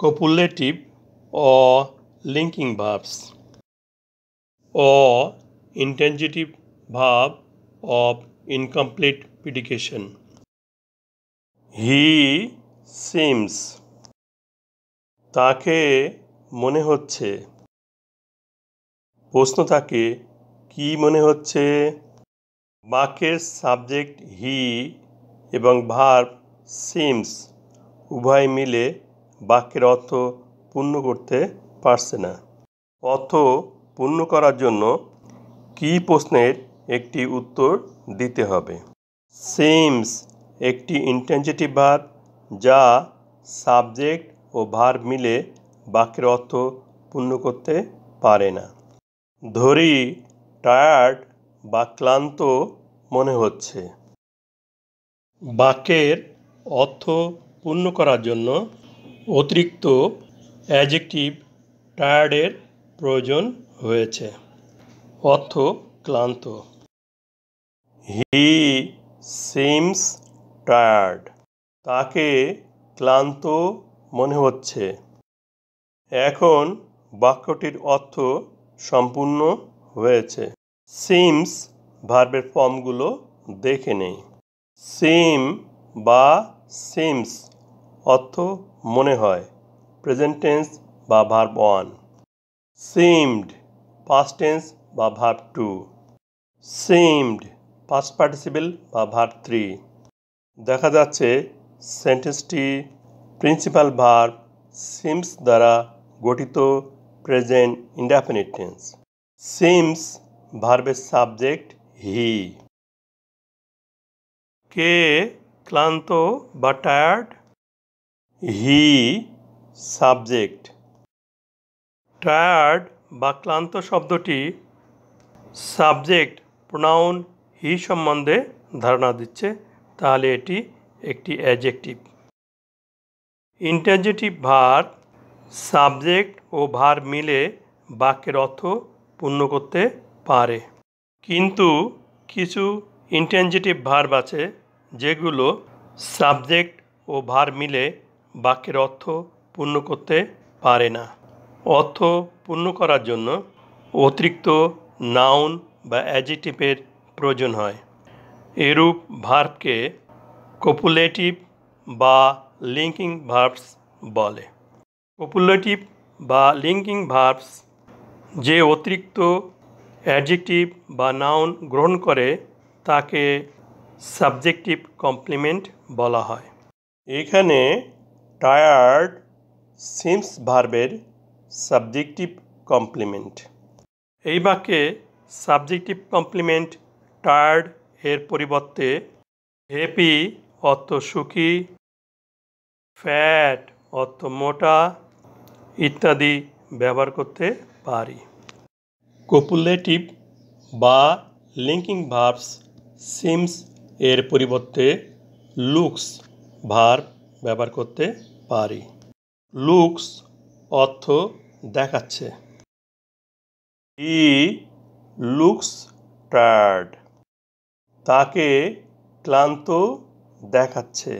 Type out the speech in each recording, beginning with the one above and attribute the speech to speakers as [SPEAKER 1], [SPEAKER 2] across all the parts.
[SPEAKER 1] copulative or linking verbs, or intransitive verb of incomplete predication. He seems, তাকে মনে হচ্ছে। প্রশ্ন থাকে কি মনে হচ্ছে। বাক্যের সাবজেক্ট হি এবং ভার্ব সিমস উভয় মিলে বাক্যের অর্থ পূর্ণ করতে পারছে না। অর্থ পূর্ণ করার জন্য কি প্রশ্নের একটি উত্তর দিতে হবে। সিমস একটি ইন্ট্রানজিটিভ ভার্ব যা সাবজেক্ট ও ভার্ব মিলে বাক্যের অর্থ পূর্ণ করতে পারে না। ধরি টায়ার্ড বা ক্লান্ত মনে হচ্ছে। বাক্যের অর্থ পূর্ণ করার জন্য অতিরিক্ত অ্যাডজেক্টিভ টায়ার্ডের প্রয়োজন হয়েছে। অর্থ ক্লান্ত। হি সিমস টায়ার্ড, তাকে ক্লান্ত মনে হচ্ছে। এখন বাক্যটির অর্থ সম্পূর্ণ হয়েছে। সিমস ভার্বের ফর্মগুলো দেখে নেই। সিম বা সিমস অর্থ মনে হয়, প্রেজেন্ট টেন্স বা ভার্ব 1। সিমড পাস্ট টেন্স বা ভার্ব 2। সিমড পাস্ট পার্টিসিপল বা ভার্ব 3। দেখা যাচ্ছে সেন্টেন্সটি প্রিন্সিপাল ভার্ব সিমস দ্বারা গঠিত প্রেজেন্ট ইনডেফিনিট টেন্স। সিমস ভার্বের সাবজেক্ট হি। কে ক্লান্ত বা টায়ার্ড? He subject. টায়ার্ড বা ক্লান্ত শব্দটি সাবজেক্ট প্রোনাউন হি সম্বন্ধে ধারণা দিচ্ছে, তাহলে এটি একটি অ্যাডজেক্টিভ। ইন্ট্রানজিটিভ ভার্ব সাবজেক্ট ও ভার্ব মিলে বাক্যের অর্থ পূর্ণ করতে পারে, কিন্তু কিছু ইন্ট্রানজিটিভ ভার্ব আছে যেগুলো সাবজেক্ট ও ভার্ব মিলে বাক্যের অর্থ পূর্ণ করতে পারে না। অর্থ পূর্ণ করার জন্য অতিরিক্ত নাউন বা অ্যাডজেক্টিভের প্রয়োজন হয়। এরূপ ভার্বকে কপুলেটিভ বা লিঙ্কিং ভার্বস বলে। কপুলেটিভ বা লিঙ্কিং ভার্বস যে অতিরিক্ত অ্যাডজেক্টিভ বা নাউন গ্রহণ করে তাকে সাবজেক্টিভ কমপ্লিমেন্ট বলা হয়। এখানে টায়ার্ড সিমস ভার্বের সাবজেক্টিভ কমপ্লিমেন্ট। এই বাক্যে সাবজেক্টিভ কমপ্লিমেন্ট টায়ার্ড এর পরিবর্তে হ্যাপি অর্থ সুখী, ফ্যাট অর্থ মোটা ইত্যাদি ব্যবহার করতে পারি। কপুলেটিভ বা লিঙ্কিং ভার্বস সিমস এর পরিবর্তে লুকস ভার্ব ব্যবহার করতে পারি। লুকস অর্থ দেখাচ্ছে। হি লুকস টায়ার্ড, তাকে ক্লান্ত দেখাচ্ছে।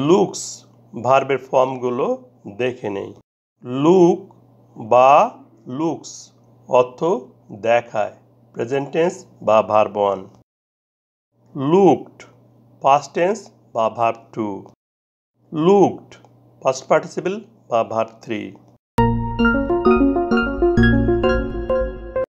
[SPEAKER 1] লুকস ভার্বের ফর্মগুলো দেখে নেই। লুক বা লুকস অর্থ দেখায়, প্রেজেন্ট টেন্স বা ভার্ব 1। লুকড পাস্ট টেন্স বা ভার্ব 2। লুকড পাস্ট পার্টিসিপল বা ভার্ব 3।